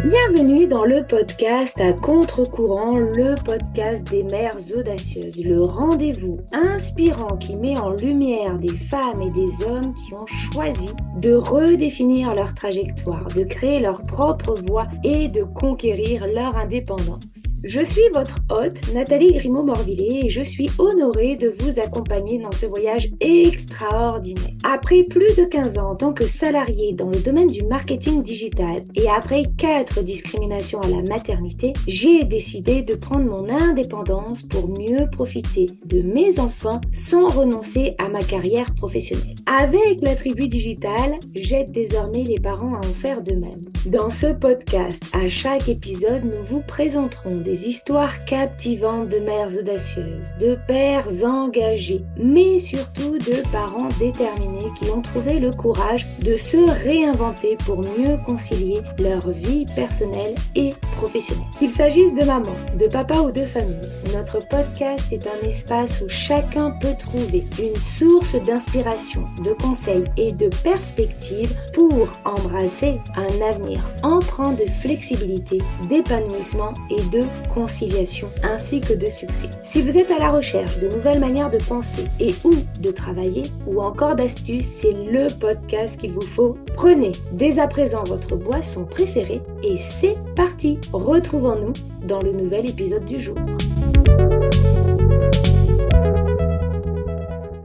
Bienvenue dans le podcast à contre-courant, le podcast des mères audacieuses, le rendez-vous inspirant qui met en lumière des femmes et des hommes qui ont choisi de redéfinir leur trajectoire, de créer leur propre voie et de conquérir leur indépendance. Je suis votre hôte, Nathalie Grimaud-Morvillet, et je suis honorée de vous accompagner dans ce voyage extraordinaire. Après plus de 15 ans en tant que salariée dans le domaine du marketing digital et après 4 discriminations à la maternité, j'ai décidé de prendre mon indépendance pour mieux profiter de mes enfants sans renoncer à ma carrière professionnelle. Avec la tribu digitale, j'aide désormais les parents à en faire de même. Dans ce podcast, à chaque épisode, nous vous présenterons des histoires captivantes de mères audacieuses, de pères engagés, mais surtout de parents déterminés qui ont trouvé le courage de se réinventer pour mieux concilier leur vie personnelle et professionnelle. Qu'il s'agisse de maman, de papa ou de famille, notre podcast est un espace où chacun peut trouver une source d'inspiration, de conseils et de perspectives pour embrasser un avenir empreint de flexibilité, d'épanouissement et de conciliation, ainsi que de succès. Si vous êtes à la recherche de nouvelles manières de penser et ou de travailler, ou encore d'astuces, c'est le podcast qu'il vous faut. Prenez dès à présent votre boisson préférée et c'est parti. Retrouvons-nous dans le nouvel épisode du jour.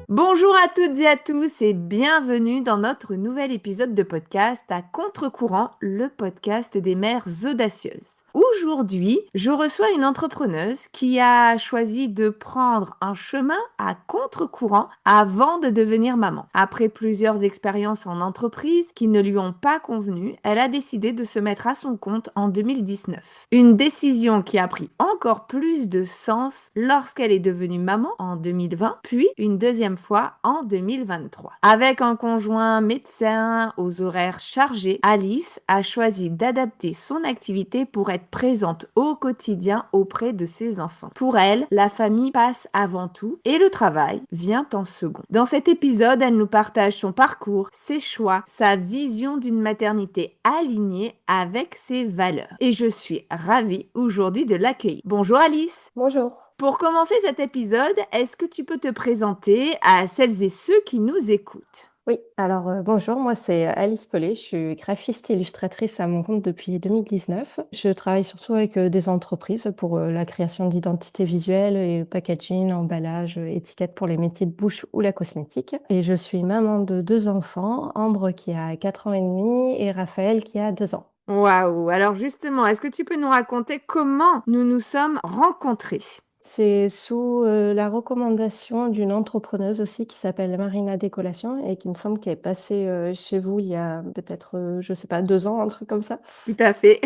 Bonjour à toutes et à tous et bienvenue dans notre nouvel épisode de podcast à contre-courant, le podcast des mères audacieuses. Aujourd'hui, je reçois une entrepreneuse qui a choisi de prendre un chemin à contre-courant avant de devenir maman. Après plusieurs expériences en entreprise qui ne lui ont pas convenu, elle a décidé de se mettre à son compte en 2019. Une décision qui a pris encore plus de sens lorsqu'elle est devenue maman en 2020, puis une deuxième fois en 2023. Avec un conjoint médecin aux horaires chargés, Alice a choisi d'adapter son activité pour être présente au quotidien auprès de ses enfants. Pour elle, la famille passe avant tout et le travail vient en second. Dans cet épisode, elle nous partage son parcours, ses choix, sa vision d'une maternité alignée avec ses valeurs. Et je suis ravie aujourd'hui de l'accueillir. Bonjour Alice. Bonjour. Pour commencer cet épisode, est-ce que tu peux te présenter à celles et ceux qui nous écoutent? Oui, alors bonjour, moi c'est Alice Pellet, je suis graphiste et illustratrice à mon compte depuis 2019. Je travaille surtout avec des entreprises pour la création d'identité visuelle et packaging, emballage, étiquette pour les métiers de bouche ou la cosmétique. Et je suis maman de 2 enfants, Ambre qui a 4 ans et demi et Raphaël qui a 2 ans. Waouh! Alors justement, est-ce que tu peux nous raconter comment nous nous sommes rencontrés? C'est sous la recommandation d'une entrepreneuse aussi qui s'appelle Marina Décollation et qui me semble qu'elle est passée chez vous il y a peut-être, je sais pas, 2 ans, un truc comme ça. Tout à fait,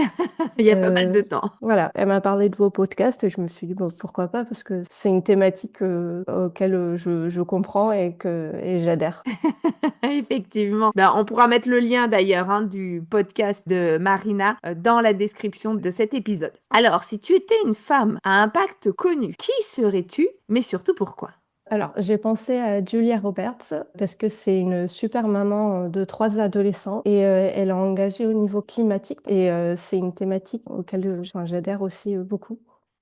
il y a pas mal de temps. Voilà, elle m'a parlé de vos podcasts et je me suis dit: «Bon, pourquoi pas?» parce que c'est une thématique, auquel, je comprends et j'adhère. Effectivement. Ben, on pourra mettre le lien d'ailleurs du podcast de Marina dans la description de cet épisode. Alors, si tu étais une femme à impact connu, qui serais-tu, mais surtout pourquoi? Alors, j'ai pensé à Julia Roberts parce que c'est une super maman, de 3 adolescents et elle est engagée au niveau climatique et c'est une thématique auquel, enfin, j'adhère aussi, beaucoup.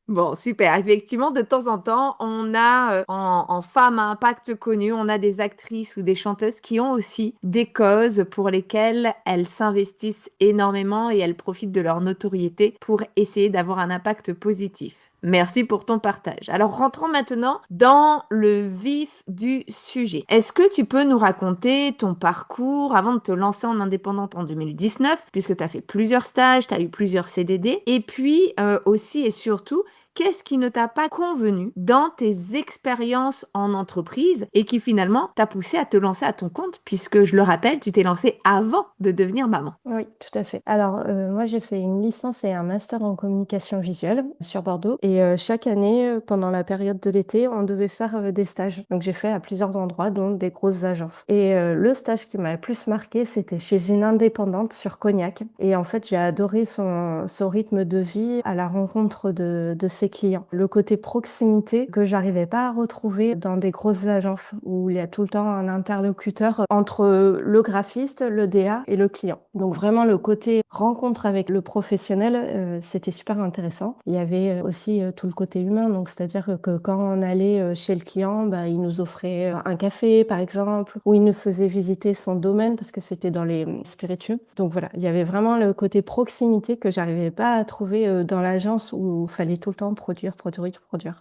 Bon, super. Effectivement, de temps en temps, on a en femmes à impact connu, on a des actrices ou des chanteuses qui ont aussi des causes pour lesquelles elles s'investissent énormément et elles profitent de leur notoriété pour essayer d'avoir un impact positif. Merci pour ton partage. Alors, rentrons maintenant dans le vif du sujet. Est-ce que tu peux nous raconter ton parcours avant de te lancer en indépendante en 2019, puisque tu as fait plusieurs stages, tu as eu plusieurs CDD, et puis aussi et surtout, qu'est-ce qui ne t'a pas convenu dans tes expériences en entreprise et qui finalement t'a poussé à te lancer à ton compte, puisque je le rappelle, tu t'es lancée avant de devenir maman. Oui, tout à fait. Alors, moi, j'ai fait une licence et un master en communication visuelle sur Bordeaux et chaque année, pendant la période de l'été, on devait faire, des stages. Donc j'ai fait à plusieurs endroits, dont des grosses agences et le stage qui m'a le plus marqué, c'était chez une indépendante sur Cognac et en fait, j'ai adoré son rythme de vie, à la rencontre de ses ses clients. Le côté proximité que j'arrivais pas à retrouver dans des grosses agences où il y a tout le temps un interlocuteur entre le graphiste, le DA et le client. Donc vraiment le côté rencontre avec le professionnel, c'était super intéressant. Il y avait aussi tout le côté humain, donc c'est-à-dire que quand on allait chez le client, bah, il nous offrait un café par exemple, ou il nous faisait visiter son domaine parce que c'était dans les spiritueux. Donc voilà, il y avait vraiment le côté proximité que j'arrivais pas à trouver dans l'agence où il fallait tout le temps produire.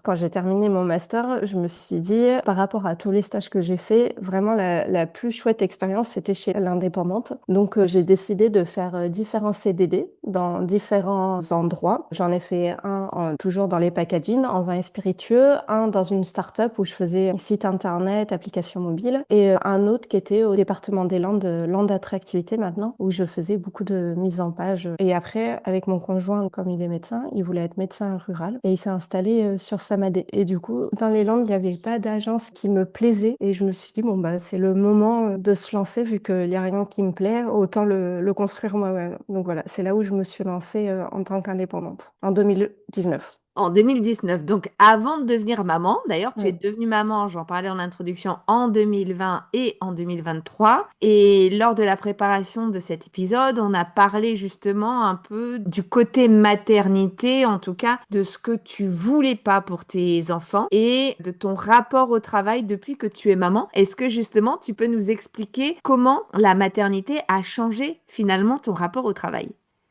Quand j'ai terminé mon master, je me suis dit, par rapport à tous les stages que j'ai fait, vraiment la plus chouette expérience, c'était chez l'indépendante. Donc j'ai décidé de faire différents CDD dans différents endroits. J'en ai fait toujours dans les packaging, en vin et spiritueux, un dans une start-up où je faisais site internet, application mobile, et un autre qui était au département des Landes, Landes Attractivité maintenant, où je faisais beaucoup de mise en page. Et après, avec mon conjoint, comme il est médecin, il voulait être médecin rural et il s'est installé sur Samadé. Et du coup, dans les Landes, il n'y avait pas d'agence qui me plaisait et je me suis dit, bon, bah, c'est le moment de se lancer vu qu'il n'y a rien qui me plaît, autant le construire moi-même. Donc voilà, c'est là où je me suis lancée en tant qu'indépendante, en 2019. En 2019, donc avant de devenir maman, d'ailleurs tu es Ouais. devenue maman, j'en parlais en introduction, en 2020 et en 2023. Et lors de la préparation de cet épisode, on a parlé justement un peu du côté maternité, en tout cas de ce que tu voulais pas pour tes enfants et de ton rapport au travail depuis que tu es maman. Est-ce que justement tu peux nous expliquer comment la maternité a changé finalement ton rapport au travail?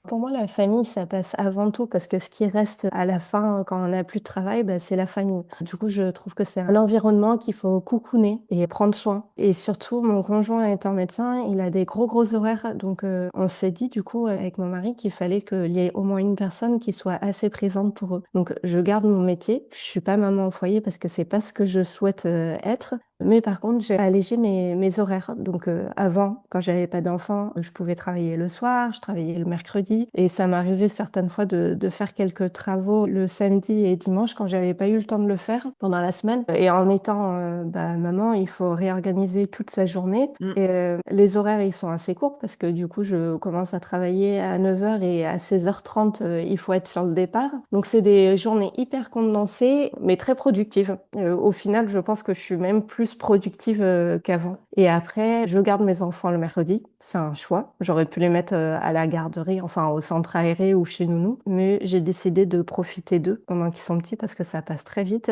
Pour moi, la famille, ça passe avant tout parce que ce qui reste à la fin, quand on n'a plus de travail, bah, c'est la famille. Du coup, je trouve que c'est un environnement qu'il faut coucouner et prendre soin. Et surtout, mon conjoint étant médecin, il a des gros horaires. Donc, on s'est dit, du coup, avec mon mari, qu'il fallait qu'il y ait au moins une personne qui soit assez présente pour eux. Donc, je garde mon métier. Je suis pas maman au foyer parce que c'est pas ce que je souhaite être. Mais par contre, j'ai allégé mes horaires. Donc, avant, quand j'avais pas d'enfant, je pouvais travailler le soir, je travaillais le mercredi. Et ça m'arrivait certaines fois de faire quelques travaux le samedi et dimanche quand j'avais pas eu le temps de le faire pendant la semaine. Et en étant bah, maman, il faut réorganiser toute sa journée. Et les horaires, ils sont assez courts parce que du coup, je commence à travailler à 9h et à 16h30, il faut être sur le départ. Donc, c'est des journées hyper condensées, mais très productives. Au final, je pense que je suis même plus productive qu'avant. Et après, je garde mes enfants le mercredi. C'est un choix. J'aurais pu les mettre à la garderie, enfin au centre aéré ou chez nounou. Mais j'ai décidé de profiter d'eux pendant qu'ils sont petits parce que ça passe très vite.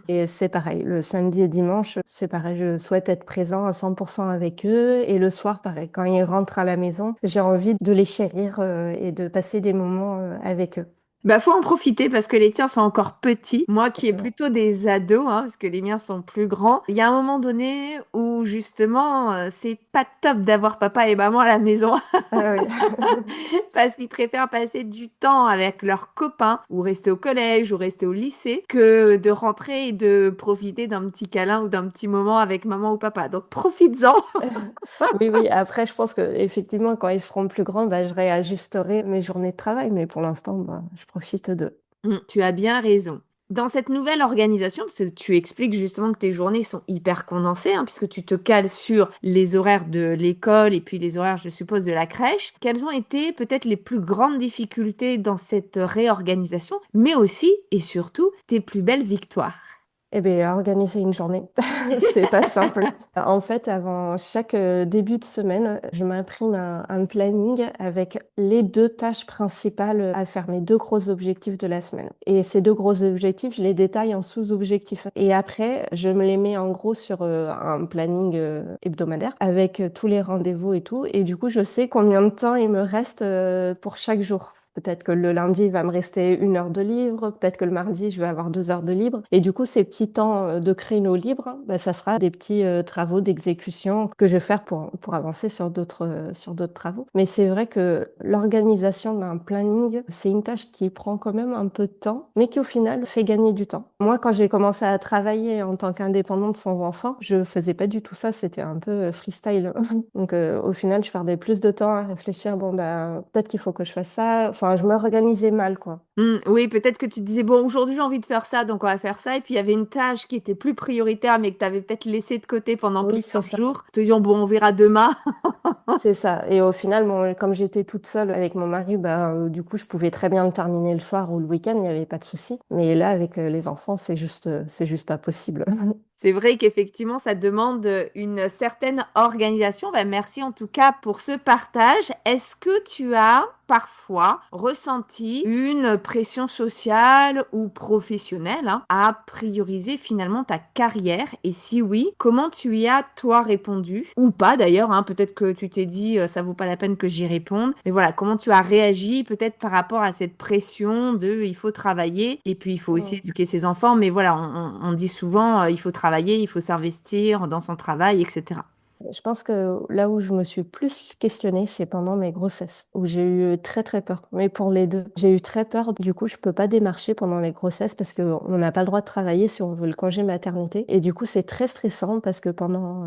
Et c'est pareil. Le samedi et dimanche, c'est pareil. Je souhaite être présent à 100% avec eux. Et le soir, pareil. Quand ils rentrent à la maison, j'ai envie de les chérir et de passer des moments avec eux. Bah, faut en profiter parce que les tiens sont encore petits. Moi qui ai Exactement. plutôt des ados, hein, parce que les miens sont plus grands, il y a un moment donné où justement, c'est pas top d'avoir papa et maman à la maison Ah oui. parce qu'ils préfèrent passer du temps avec leurs copains ou rester au collège ou rester au lycée que de rentrer et de profiter d'un petit câlin ou d'un petit moment avec maman ou papa. Donc profites-en. Oui. Après, je pense que effectivement, quand ils seront plus grands, bah, je réajusterai mes journées de travail. Mais pour l'instant, bah, je profite d'eux. Tu as bien raison. Dans cette nouvelle organisation, parce que tu expliques justement que tes journées sont hyper condensées, hein, puisque tu te cales sur les horaires de l'école et puis les horaires, je suppose, de la crèche, quelles ont été peut-être les plus grandes difficultés dans cette réorganisation, mais aussi et surtout tes plus belles victoires? Eh bien, organiser une journée, c'est pas simple. En fait, avant chaque début de semaine, je m'imprime un planning avec les 2 tâches principales à faire, mes 2 gros objectifs de la semaine. Et ces 2 gros objectifs, je les détaille en sous-objectifs. Et après, je me les mets en gros sur un planning hebdomadaire avec tous les rendez-vous et tout. Et du coup, je sais combien de temps il me reste pour chaque jour. Peut-être que le lundi, il va me rester 1 heure de libre. Peut-être que le mardi, je vais avoir 2 heures de libre. Et du coup, ces petits temps de créneau libre, bah, ça sera des petits travaux d'exécution que je vais faire pour avancer sur d'autres travaux. Mais c'est vrai que l'organisation d'un planning, c'est une tâche qui prend quand même un peu de temps, mais qui au final fait gagner du temps. Moi, quand j'ai commencé à travailler en tant qu'indépendante sans enfant, je faisais pas du tout ça. C'était un peu freestyle. Donc, au final, je perdais plus de temps à réfléchir. Bon, bah, peut-être qu'il faut que je fasse ça. Enfin, enfin, je m'organisais mal, quoi. Oui, peut-être que tu te disais: «Bon, aujourd'hui, j'ai envie de faire ça, donc on va faire ça» et puis il y avait une tâche qui était plus prioritaire, mais que tu avais peut-être laissée de côté pendant Oui, c'est plusieurs ça. jours, te disant: «Bon, on verra demain». C'est ça et au final, bon, comme j'étais toute seule avec mon mari, bah, du coup, je pouvais très bien le terminer le soir ou le week-end, il y avait pas de souci. Mais là, avec, les enfants, c'est juste pas possible. C'est vrai qu'effectivement, ça demande, une certaine organisation. Bah, merci en tout cas pour ce partage. Est-ce que tu as parfois ressenti une pression sociale ou professionnelle, hein, à prioriser finalement ta carrière? Et si oui, comment tu y as toi répondu? Ou pas d'ailleurs, hein, peut-être que tu t'es dit, «Ça vaut pas la peine que j'y réponde». Mais voilà, comment tu as réagi peut-être par rapport à cette pression de: «Il faut travailler et puis il faut aussi Mmh. éduquer ses enfants». Mais voilà, on dit souvent, «Il faut travailler, il faut s'investir dans son travail» et cetera. Je pense que là où je me suis plus questionnée, c'est pendant mes grossesses, où j'ai eu très, très peur. Mais pour les 2, j'ai eu très peur. Du coup, je peux pas démarcher pendant les grossesses parce qu'on n'a pas le droit de travailler si on veut le congé maternité. Et du coup, c'est très stressant parce que pendant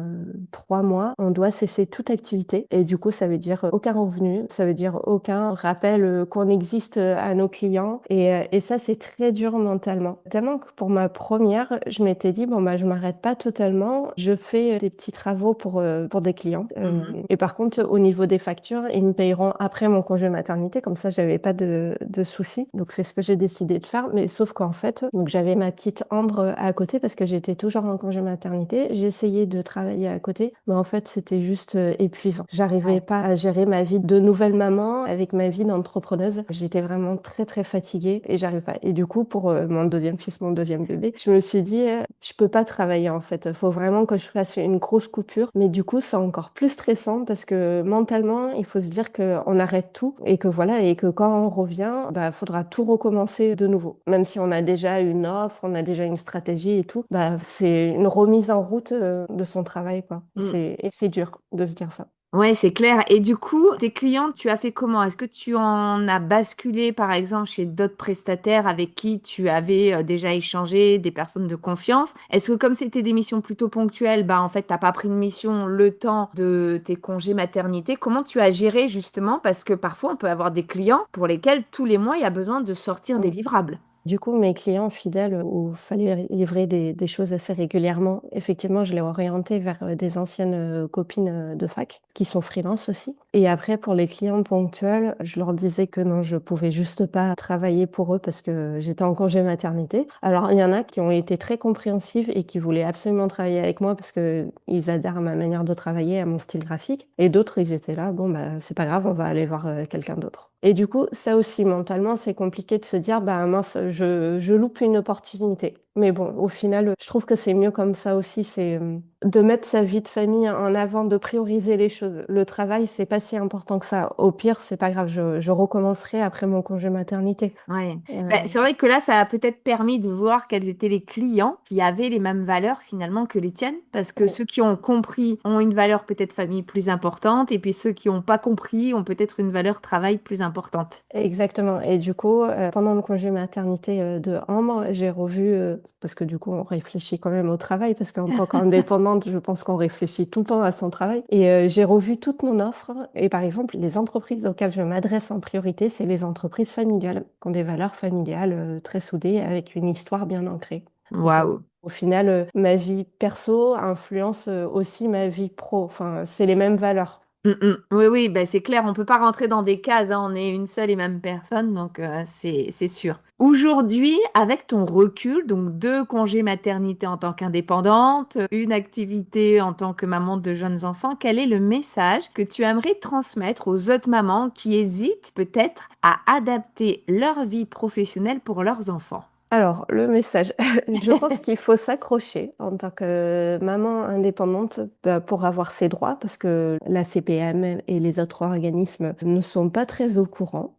3 mois, on doit cesser toute activité. Et du coup, ça veut dire aucun revenu, ça veut dire aucun rappel qu'on existe à nos clients. Et ça, c'est très dur mentalement. Tellement que pour ma première, je m'étais dit, bon, bah, je m'arrête pas totalement. Je fais des petits travaux pour des clients. Mmh. Et par contre, au niveau des factures, ils me payeront après mon congé maternité, comme ça, j'avais pas de soucis. Donc, c'est ce que j'ai décidé de faire. Mais sauf qu'en fait, donc j'avais ma petite Ambre à côté parce que j'étais toujours en congé maternité. J'essayais de travailler à côté, mais en fait, c'était juste épuisant. J'arrivais Ouais. pas à gérer ma vie de nouvelle maman avec ma vie d'entrepreneuse. J'étais vraiment très, très fatiguée et j'arrivais pas. Et du coup, pour mon deuxième fils, mon deuxième bébé, je me suis dit, je peux pas travailler en fait. Faut vraiment que je fasse une grosse coupure. Mais du coup, c'est encore plus stressant parce que mentalement, il faut se dire qu'on arrête tout et que voilà, et que quand on revient, bah, faudra tout recommencer de nouveau. Même si on a déjà une offre, on a déjà une stratégie et tout, bah, c'est une remise en route de son travail, quoi. Mmh. Et c'est dur de se dire ça. Ouais, c'est clair et du coup, tes clientes, tu as fait comment? Est-ce que tu en as basculé, par exemple, chez d'autres prestataires avec qui tu avais, déjà échangé, des personnes de confiance? Est-ce que comme c'était des missions plutôt ponctuelles, bah, en fait, tu as pas pris de mission le temps de tes congés maternité? Comment tu as géré justement? Parce que parfois, on peut avoir des clients pour lesquels tous les mois, il y a besoin de sortir des Mmh. livrables. Du coup, mes clients fidèles où il fallait livrer des choses assez régulièrement, effectivement, je les orientais vers, des anciennes, copines, de fac qui sont freelance aussi. Et après pour les clients ponctuels, je leur disais que non, je pouvais juste pas travailler pour eux parce que j'étais en congé maternité. Alors il y en a qui ont été très compréhensifs et qui voulaient absolument travailler avec moi parce qu'ils adhèrent à ma manière de travailler, à mon style graphique. Et d'autres, ils étaient là: «Bon, bah, c'est pas grave, on va aller voir, quelqu'un d'autre». Et du coup, ça aussi mentalement, c'est compliqué de se dire: «Bah, mince, je loupe une opportunité». Mais bon, au final, je trouve que c'est mieux comme ça aussi, c'est, de mettre sa vie de famille en avant, de prioriser les choses. Le travail, c'est pas si important que ça. Au pire, c'est pas grave, je recommencerai après mon congé maternité. Ouais. Heu, Bah, c'est vrai que là, ça a peut-être permis de voir quels étaient les clients qui avaient les mêmes valeurs finalement que les tiennes. Parce que mmh. ceux qui ont compris ont une valeur peut-être famille plus importante, et puis ceux qui n'ont pas compris ont peut-être une valeur travail plus importante. Exactement et du coup, pendant le congé maternité, de Ambre, j'ai revu, parce que du coup, on réfléchit quand même au travail parce qu'en tant qu'indépendante, je pense qu'on réfléchit tout le temps à son travail et j'ai revu toute mon offre et par exemple, les entreprises auxquelles je m'adresse en priorité, c'est les entreprises familiales, qui ont des valeurs familiales, très soudées avec une histoire bien ancrée. Donc Waouh! au final, ma vie perso influence, aussi ma vie pro, enfin, c'est les mêmes valeurs. Oui, oui, bah, c'est clair, on peut pas rentrer dans des cases, hein, on est une seule et même personne, donc c'est sûr. Aujourd'hui, avec ton recul, donc 2 congés maternité en tant qu'indépendante, une activité en tant que maman de jeunes enfants, quel est le message que tu aimerais transmettre aux autres mamans qui hésitent peut-être à adapter leur vie professionnelle pour leurs enfants? Alors, le message, je pense qu'il faut s'accrocher en tant que maman indépendante, bah, pour avoir ses droits parce que la CPAM et les autres organismes ne sont pas très au courant,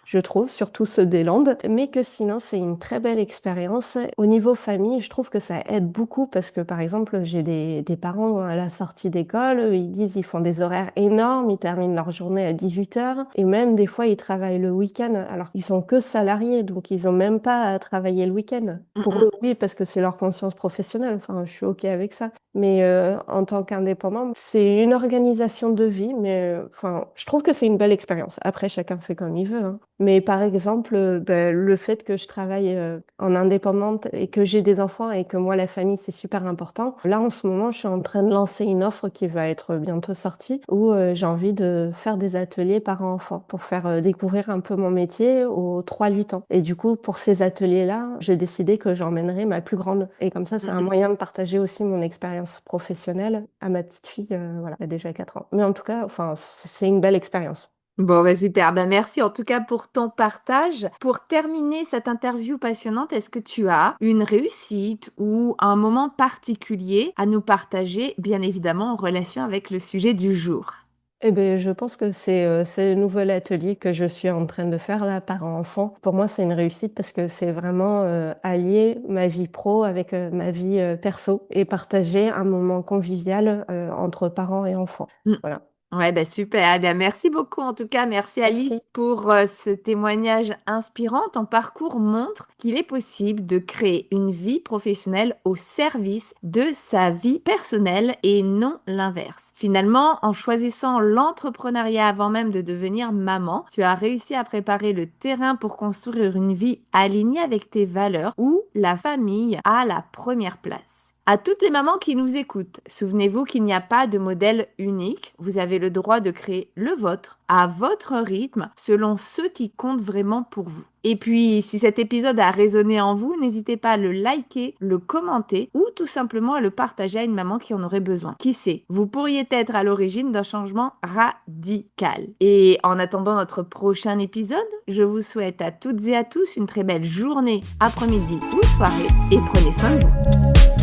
je trouve, surtout ceux des Landes, mais que sinon c'est une très belle expérience. Au niveau famille, je trouve que ça aide beaucoup parce que, par exemple, j'ai des parents à la sortie d'école, ils disent ils font des horaires énormes, ils terminent leur journée à 18h et même des fois ils travaillent le week-end alors qu'ils sont que salariés, donc ils ont même pas à travailler le week-end. Mmh Pour mh. eux, oui, parce que c'est leur conscience professionnelle, enfin, je suis OK avec ça. Mais en tant qu'indépendante, c'est une organisation de vie, mais enfin, je trouve que c'est une belle expérience. Après, chacun fait comme il veut, hein. Mais par exemple, le fait que je travaille, en indépendante et que j'ai des enfants et que moi, la famille, c'est super important. Là, en ce moment, je suis en train de lancer une offre qui va être bientôt sortie où, j'ai envie de faire des ateliers parents-enfants pour faire, découvrir un peu mon métier aux 3-8 ans. Et du coup, pour ces ateliers-là, j'ai décidé que j'emmènerai ma plus grande et comme ça, c'est un Mmh. moyen de partager aussi mon expérience professionnelle à ma petite fille, voilà, elle a déjà 4 ans. Mais en tout cas, enfin, c'est une belle expérience. Bon, bah, super. Bah, merci en tout cas pour ton partage. Pour terminer cette interview passionnante, est-ce que tu as une réussite ou un moment particulier à nous partager, bien évidemment en relation avec le sujet du jour? Eh beh, je pense que c'est le nouvel atelier que je suis en train de faire là, parents-enfants. Pour moi, c'est une réussite parce que c'est vraiment, allier ma vie pro avec, ma vie, perso et partager un moment convivial, entre parents et enfants. Mmh. Voilà. Ouais, bah, super. Eh bien, merci beaucoup en tout cas. Merci Merci. Alice pour ce témoignage inspirant. Ton parcours montre qu'il est possible de créer une vie professionnelle au service de sa vie personnelle et non l'inverse. Finalement, en choisissant l'entrepreneuriat avant même de devenir maman, tu as réussi à préparer le terrain pour construire une vie alignée avec tes valeurs où la famille a la première place. À toutes les mamans qui nous écoutent, souvenez-vous qu'il n'y a pas de modèle unique. Vous avez le droit de créer le vôtre à votre rythme, selon ce qui compte vraiment pour vous. Et puis, si cet épisode a résonné en vous, n'hésitez pas à le liker, le commenter ou tout simplement à le partager à une maman qui en aurait besoin. Qui sait, vous pourriez être à l'origine d'un changement radical. Et en attendant notre prochain épisode, je vous souhaite à toutes et à tous une très belle journée, après-midi ou soirée et prenez soin de vous.